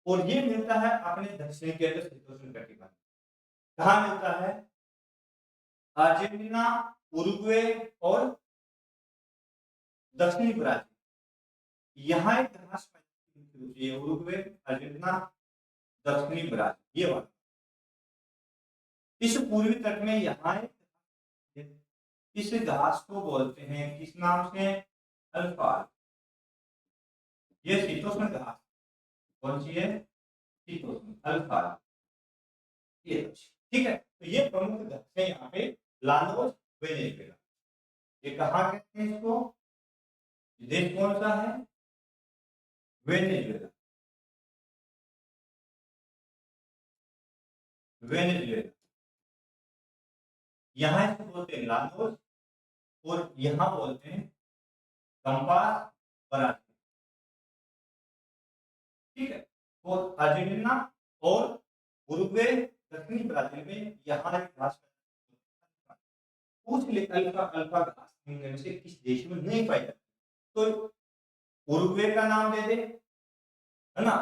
और ये मिलता है अपने दक्षिण केंद्र शीतोष्ण कटिबंध। कहाँ मिलता है, अर्जेंटीना, उरुग्वे और दक्षिणी ब्राजील। यहाँ एक घास ये उरुग्वे, अर्जेंटीना, दक्षिणी ब्राजील, ये वाला इस पूर्वी तट में यहाँ इस घास को बोलते हैं किस नाम से, अल्फा। ये शीतोष्ण घास कौन सी है, शीतोष्ण अल्फा, ये ठीक है। तो ये प्रमुख घास है यहाँ पे लानोज, वेनेजुएला। ये कहाँ कहते हैं इसको, देश कौन सा है, वेनेजुएला, वेनेजुएला। यहाँ इसको बोलते हैं लानोज और यहाँ बोलते हैं कंपास, ब्राजील। ठीक है, और अर्जेंटीना और उरुग्वे, दक्षिणी ब्राजील में यहाँ एक घास पूछ ले, अल्फा, अल्फा घास इनमें से किस देश में नहीं पाई जाती, तो उरुग्वे का नाम दे दे, है ना,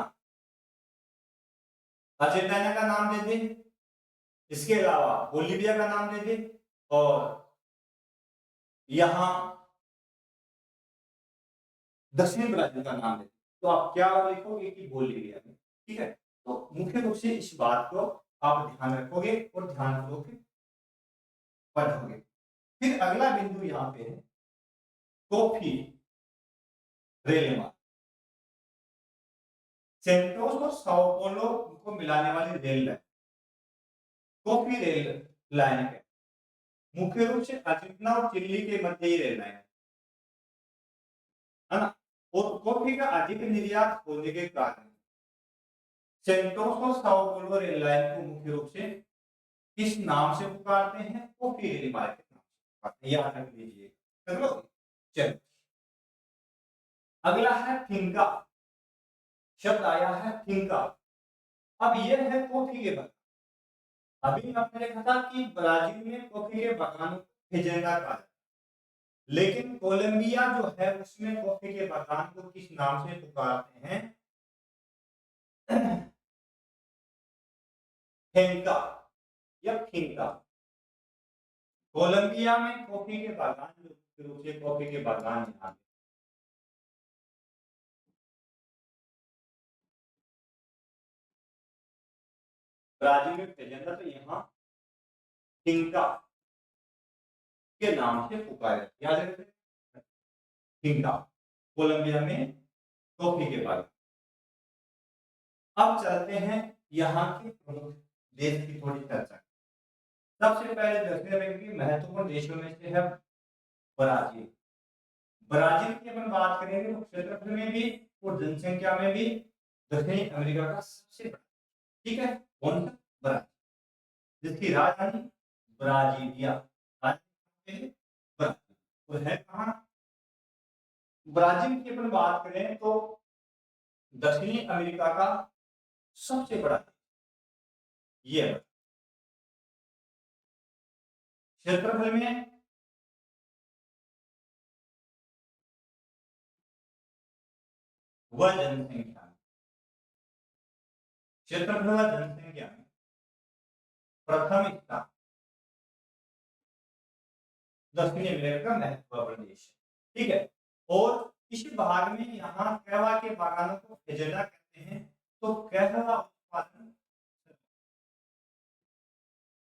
अर्जेंटीना का नाम दे दे, इसके अलावा बोलिविया का नाम दे दे, और यहाँ दक्षिणी ब्राजील का नाम दे दे, तो आप क्या लिखोगे कि बोलिविया में। ठीक है, तो मुख्य रूप से इस बात को आप ध्यान रखोगे और ध्यानपूर्वक पढ़ोगे। फिर अगला बिंदु यहाँ पे है कॉफी रेल मार्ग, सेंटोस और साओ पोलो को मिलाने वाली rail line coffee rail line है। मुख्य रूप से अर्जेंटीना और चिली के मध्य ही रेल लाइन है ना, और कॉफी का अधिक निर्यात होने के कारण सेंटोस और साओ पोलो रेल लाइन को मुख्य रूप से किस नाम से पुकारते हैं, कॉफी रेल मार्ग के नाम से पुकारते हैं, याद रख लीजिए। चलो अगला है फिंका, शब्द आया है फिंका। अब यह है कॉफी के बागान। अभी आपने देखा था कि ब्राजील में कॉफी के बागान फेजेंडा कहा, लेकिन कोलंबिया जो है उसमें कॉफी के बागान को किस नाम से पुकारते हैं, फेंका या फिंका। कोलंबिया में कॉफी के बागान जो मुख्य रूप से कॉफी के बागान यहाँ पे, ब्राजील में फेजेंडा, तो यहाँ फिंका के नाम से पुकारा, याद रखें फिंका, कोलंबिया में कॉफी के बागान। अब चलते हैं यहाँ के प्रमुख देश की थोड़ी चर्चा। सबसे पहले दक्षिण अमेरिका के महत्वपूर्ण देशों में से है ब्राजील। ब्राजील की अपन बात करेंगे तो क्षेत्रफल में भी और जनसंख्या में भी दक्षिण अमेरिका का सबसे बड़ा, ठीक है, कौन सा? ब्राजील, जिसकी राजधानी ब्राजीलिया, राजधानी ब्राजील, और है कहाँ? ब्राजील की अपन बात करें तो दक्षिणी अमेरिका का सबसे बड़ा ये है। क्षेत्रफल में वह जनसंख्या में, क्षेत्रफल व जनसंख्या में प्रथम स्थान दक्षिणी अमेरिका का महत्वपूर्ण देश है, ठीक है। और इस भाग में यहाँ कहवा के बागानों को फेजेला कहते हैं। तो कहवा उत्पादन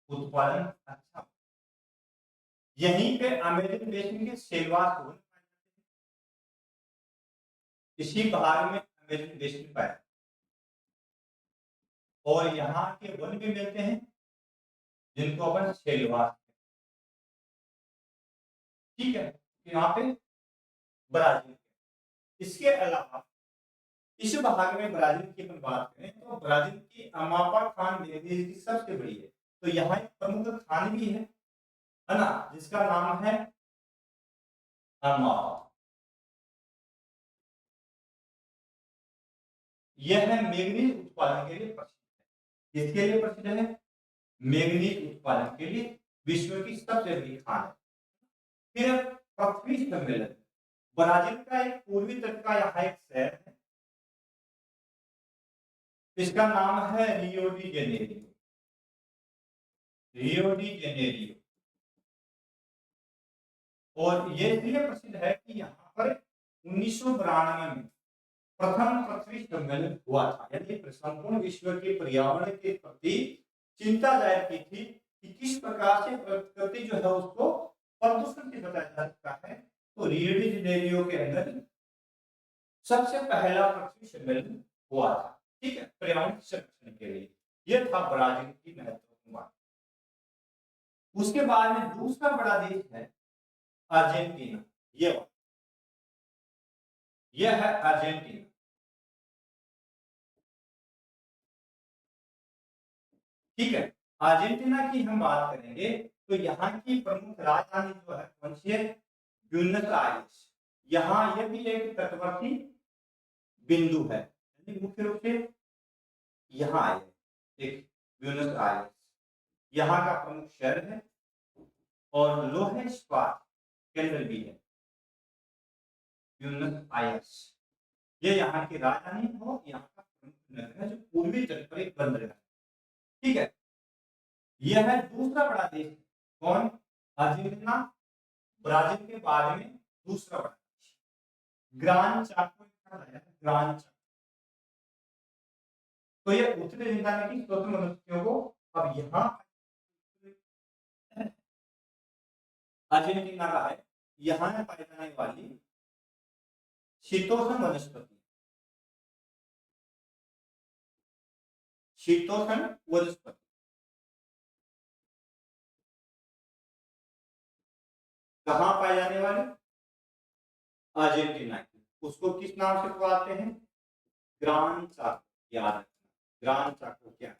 उत्पादन अच्छा, यहीं पे अमेरिकन बेसिन के सेलवास वन, इसी भाग में अमेरिकन बेसिन पाया, और यहाँ के वन भी मिलते हैं जिनको अपन सेलवास, ठीक है, यहाँ पे ब्राजील। इसके अलावा इस भाग में ब्राजील की अपन बात करें तो ब्राजील की अमापा खान देश की सबसे बड़ी है। तो यहाँ एक प्रमुख खान भी है ना, जिसका नाम है अमापा। यह है मैंगनीज उत्पादन के लिए प्रसिद्ध है। किसके लिए प्रसिद्ध है? मैंगनीज उत्पादन के लिए विश्व की सबसे बड़ी खान है। फिर पृथ्वी सम्मेलन, ब्राजील का एक पूर्वी तट का यहाँ एक शहर है, इसका नाम है Rio de Janeiro, Rio de Janeiro. और ये इसलिए प्रसिद्ध है कि यहाँ पर 1992 में प्रथम पृथ्वी सम्मेलन हुआ था, यानी संपूर्ण विश्व के पर्यावरण के प्रति चिंता जाहिर की थी कि किस प्रकार से प्रकृति जो है उसको प्रदूषण से बचाया जा सकता है। तो रियो डी जेनेरियो के अंदर सबसे पहला पृथ्वी सम्मेलन हुआ था, ठीक है, पर्यावरण संरक्षण के लिए। यह था ब्राजील की महत्वपूर्ण बात। उसके बाद में दूसरा बड़ा देश है अर्जेंटीना। यह है अर्जेंटीना, ठीक है। अर्जेंटीना की हम बात करेंगे तो यहाँ की प्रमुख राजधानी जो है कौन सी है? Buenos Aires. यहाँ यह भी एक तटवर्ती बिंदु है, मुख्य रूप से यहाँ आए एक ब्यूनस आयर्स यहाँ का प्रमुख शहर है, और लोहे इस्पात केंद्र भी है ब्यूनस आयर्स। ये यहाँ की राजधानी हो, यहाँ का प्रमुख नगर है जो पूर्वी तट पर एक बंदरगाह है, ठीक है। यह है दूसरा बड़ा देश, कौन? अर्जेंटीना। ब्राजील के बाद में दूसरा बड़ा देश ग्रान चाको, ग्रान चाको। तो ये उत्तरी अमेरिका की स्वतंत्र वनस्पतियों को अब यहाँ अर्जेंटीना का है, यहाँ पाई जाने वाली शीतोष्ण वनस्पति, शीतोष्ण वनस्पति कहाँ पाई जाने वाली? अर्जेंटीना की। उसको किस नाम से पुकारते हैं? ग्रान चाको, याद रखना ग्रान चाको क्या है।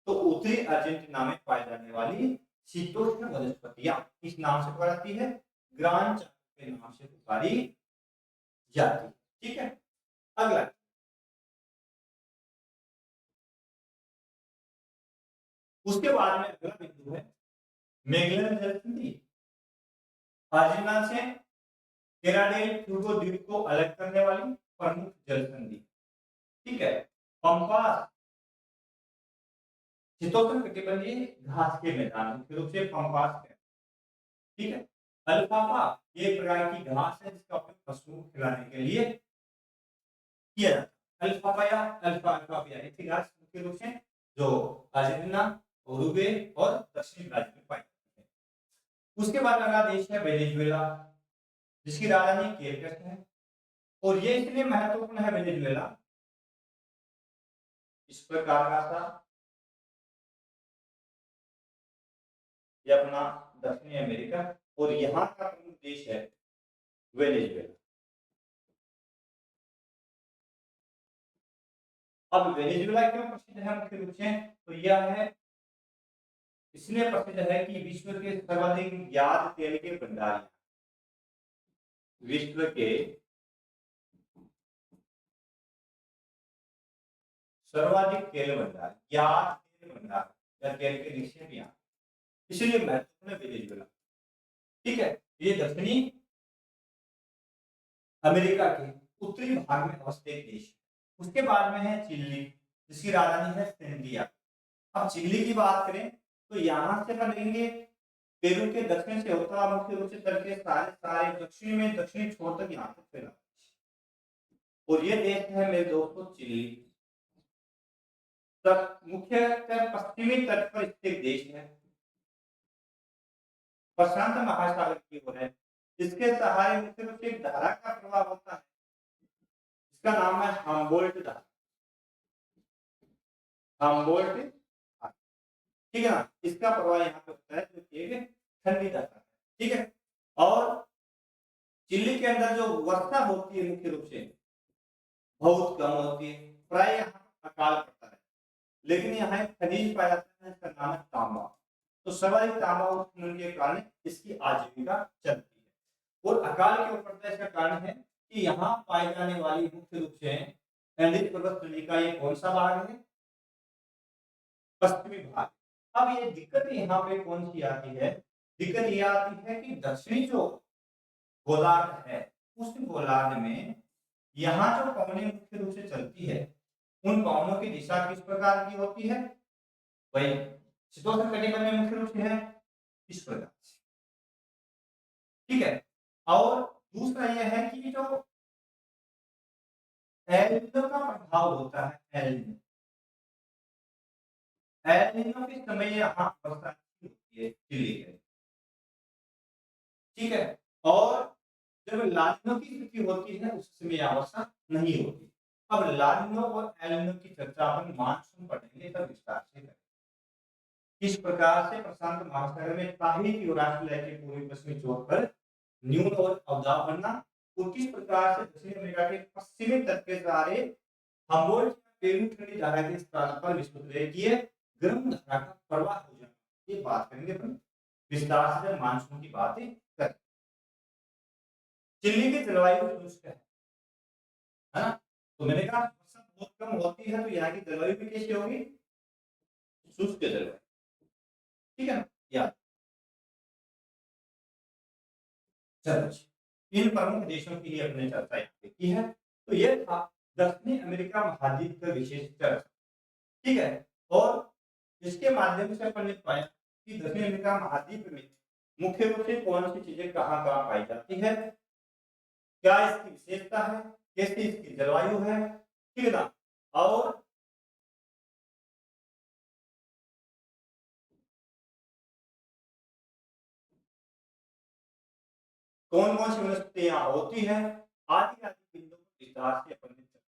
तो उत्तरी अर्जेंटीना में पाई जाने वाली शीतोष्ण वनस्पतियां किस नाम से पुकारती है? ग्रान चाको के नाम से पुकारी जाती है, ठीक है। अगला उसके बाद में अगला बिंदु है मैगेलन जल संधि। अर्जेंटीना से टेरा डेल फ्यूगो द्वीप को अलग करने वाली प्रमुख जल संधि, ठीक है। पंपास शीतोष्ण कटिबंधीय घास के मैदान, मुख्य रूप से पंपास है, ठीक है। अल्फाफा ये एक प्रकार की घास है जिसका उपयोग पशुओं को खिलाने के लिए किया जाता है। अल्फाफा या अल्फाफा ऐसी घास मुख्य रूप से जो अर्जेंटीना, उरुग्वे और दक्षिण ब्राजील में पाई जाती है। उसके बाद अगला देश है वेनेजुएला, जिसकी राजधानी कैरकस है। और ये इसलिए महत्वपूर्ण है वेनेजुएला, इस प्रकार का था ये अपना दक्षिणी अमेरिका, और यहाँ का प्रमुख देश है वेनेजुएला। अब वेनेजुएला क्यों प्रसिद्ध है मुख्य रूप से, तो यह है इसलिए प्रसिद्ध है कि विश्व के सर्वाधिक ज्ञात तेल के भंडार, विश्व के सर्वाधिक तेल भंडार, ज्ञात तेल भंडार या तेल के निक्षेप यहाँ, इसलिए महत्वपूर्ण है वेनेजुएला। ठीक है, ये दक्षिणी अमेरिका के उत्तरी भाग में अवस्थित एक देश है। उसके बाद में है चिली, जिसकी राजधानी है सेंडिया। अब चिली की बात करें तो यहाँ से अपन देखेंगे पेरू के दक्षिण से होता है, मुख्य रूप से तट के सारे सारे दक्षिण में दक्षिणी छोर तक यहाँ तक फैला, और ये देश है मेरे दोस्तों चिली। तक मुख्यतः पश्चिमी तट पर स्थित देश है, प्रशांत महासागर की ओर है। इसके सहारे मुख्य रूप से एक धारा का प्रवाह होता है, इसका नाम है हम्बोल्ट धारा, हम्बोल्ट। ठीक है ना, इसका प्रवाह यहाँ पे होता है जो कि एक ठंडी धारा है। ठीक है, और चिली के अंदर जो वर्षा होती है मुख्य रूप से बहुत कम होती है, प्राय यहाँ अकाल पड़ता है, लेकिन यहाँ एक खनिज पाया जाता है, इसका नाम है तांबा। तो सर्वाधिक तांबा उत्खनन के कारण इसकी आजीविका चलती है। और अकाल क्यों पड़ता है, इसका कारण है कि यहाँ पाई जाने वाली मुख्य रूप से एंडीज पर्वत श्रेणी का ये कौन सा भाग है, पश्चिमी भाग। अब ये दिक्कत यहाँ पे कौन सी आती है, दिक्कत ये आती है कि दक्षिणी जो गोलार्ध है उस गोलार्ध में यहाँ जो पवनें मुख्य रूप से चलती है, उन पवनों की दिशा किस प्रकार की होती है, वही शीतोष्ण कटिबंध में मुख्य रूप से है इस प्रकार से। ठीक है, और दूसरा यह है कि जो एल नीनो का प्रभाव होता है, एल नीनो के समय यहाँ वर्षा होती है चिली के। ठीक है, और जब लानिनो की स्थिति होती है उस समय यहाँ वर्षा नहीं होती। अब लानिनो और एल नीनो की चर्चा अपन मानसून पढ़ेंगे तब विस्तार से करेंगे, किस प्रकार से प्रशांत महासागर में ताहिती और ऑस्ट्रेलिया के पूर्वी पश्चिमी छोर पर न्यून और अवदाब बनना, और किस प्रकार से दक्षिण अमेरिका के पश्चिमी तट के सहारे हम्बोल्ट पेरू ठंडी धारा के स्थान पर विश्वविद्यालय गर्म धारा का प्रवाह हो जाना, ये बात करेंगे अपन विस्तार से जब मानसून की बातें करें। चिली की जलवायु शुष्क है ना, तो मैंने कहा वर्षा बहुत कम होती है, तो यहाँ की जलवायु भी कैसी होगी, शुष्क जलवायु। ठीक है ना, याद। चलो इन प्रमुख देशों की अपने चर्चा यहाँ पे की है। तो ये था दक्षिणी अमेरिका महाद्वीप का विशेष चर्चा। ठीक है, और इसके माध्यम से अपन ने पाया कि दक्षिण अमेरिका महाद्वीप में मुख्य रूप से कौन सी चीजें कहाँ कहाँ पाई जाती है, क्या इसकी विशेषता है, कैसी इसकी जलवायु है, ठीक है ना, और कौन कौन सी वनस्पति यहाँ होती है, आदि आदि बिंदुओं को विस्तार से अपन ने चर्चा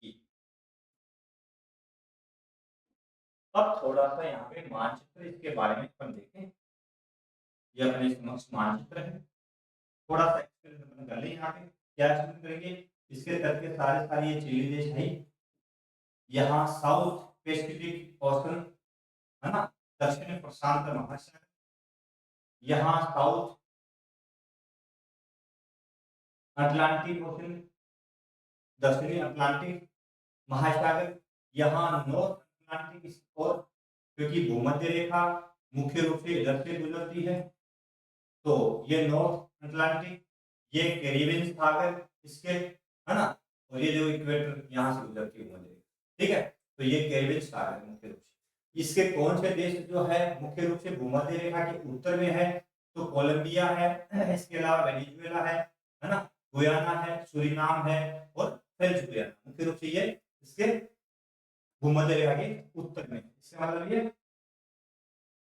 की। अब थोड़ा सा यहाँ पे मानचित्र इसके बारे में अपन देखें, ये अपने समक्ष मानचित्र है, थोड़ा सा एक्सपेरिमेंट अपन कर ले। यहाँ पे क्या एक्सपेरिमेंट करेंगे, इसके तट के सारे सारे ये चिली देश है, यहाँ साउथ पैसिफिक ओशन है ना, दक्षिण प्रशांत महासागर, यहाँ साउथ अटलांटिक ओशन, दक्षिणी अटलांटिक महासागर, यहाँ नॉर्थ अटलांटिक, और क्योंकि भूमध्य रेखा मुख्य रूप से इधर से गुजरती है, तो ये नॉर्थ अटलांटिक, ये कैरिबियन सागर इसके है ना, और ये जो इक्वेटर यहाँ से गुजरती है भूमध्य रेखा। ठीक है, तो ये कैरिबियन सागर मुख्य रूप से। इसके कौन से देश जो है मुख्य रूप से भूमध्य रेखा के उत्तर में है, तो कोलंबिया है, इसके अलावा वेनेजुएला है ना, गुयाना है, सूरीनाम है, और फ्रेंच गुयाना, मुख्य रूप से ये इसके भूमध्य रेखा के उत्तर में। इसका मतलब ये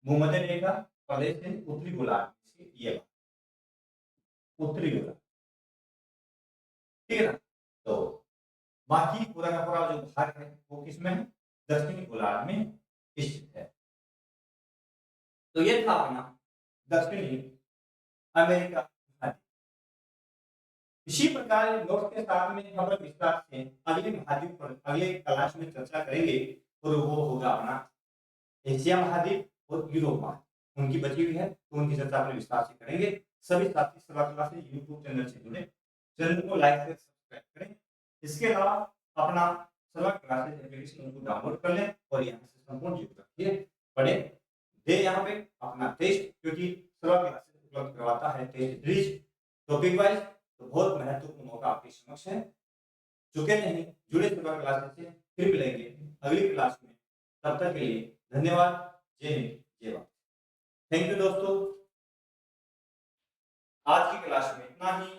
भूमध्य रेखा प्रदेश से उत्तरी गोलार्ध, ये उत्तरी गोलार्ध। ठीक है ना, तो बाकी पूरा का पूरा जो भाग है वो किसमें है, दक्षिणी गोलार्ध में स्थित है। तो ये था अपना दक्षिणी अमेरिका महाद्वीप। इसी प्रकार नोट्स के साथ में हम लोग विस्तार से अगले महाद्वीप पर अगले क्लास में चर्चा करेंगे और वो होगा अपना एशिया महाद्वीप और यूरोप महाद्वीप। उनकी बची हुई है तो उनकी चर्चा अपने विस्तार से करेंगे। सभी साथी सभा क्लासेस यूट्यूब चैनल से जुड़े, चैनल को लाइक से सब्सक्राइब करें। इसके अलावा अपना सभा क्लासेस एप्लीकेशन को डाउनलोड कर लें और यहाँ से संपूर्ण जीव रखिए पढ़े दे यहाँ पे अपना टेस्ट, क्योंकि सभा क्लासेस उपलब्ध करवाता है टेस्ट सीरीज टॉपिक वाइज, तो बहुत महत्वपूर्ण मौका आपके समक्ष है। चुके नहीं जुड़े सभा क्लासेस से, फिर मिलेंगे अगली क्लास में। तब तक के लिए धन्यवाद। जय हिंद जय भारत। थैंक यू दोस्तों, आज की क्लास में इतना ही।